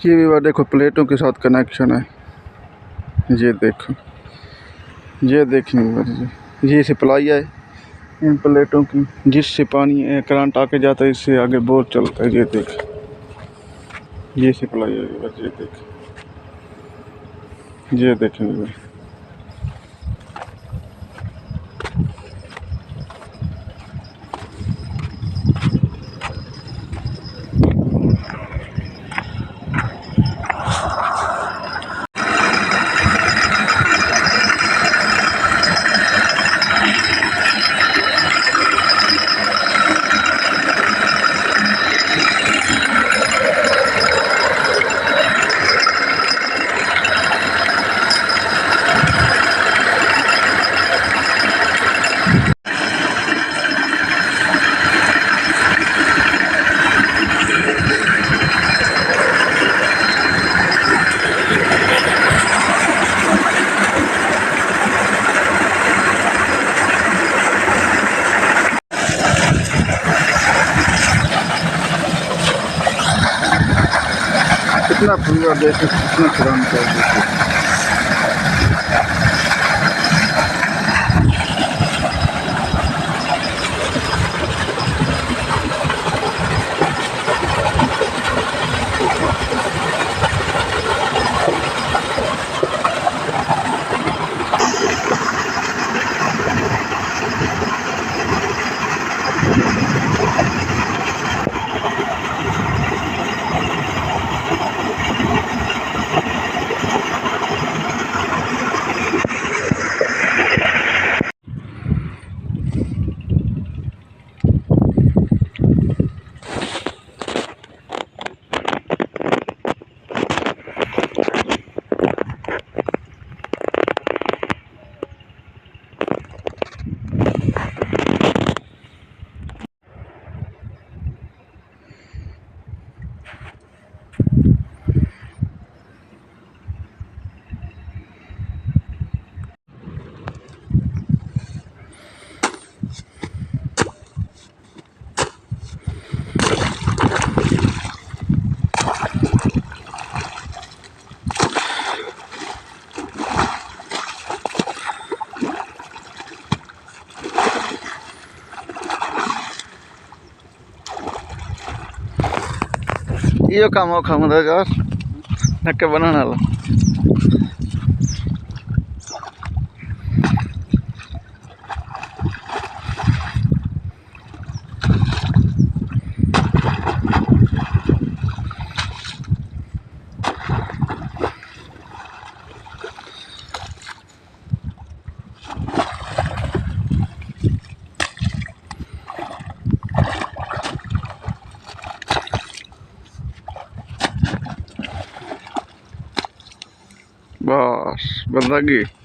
ये भी देखो प्लेटों के साथ कनेक्शन है। ये देखो, ये देखिए ये सप्लाई है इन प्लेटों की, जिससे पानी करंट आके जाता है, इससे आगे बोर चलता है। ये देख, ये सप्लाई है। ये देखें कितना पूरा देखे, कितना पुराना है। यो काम औखा हुँदा यार, नक्के बनाना वाला। बस बंदा गई।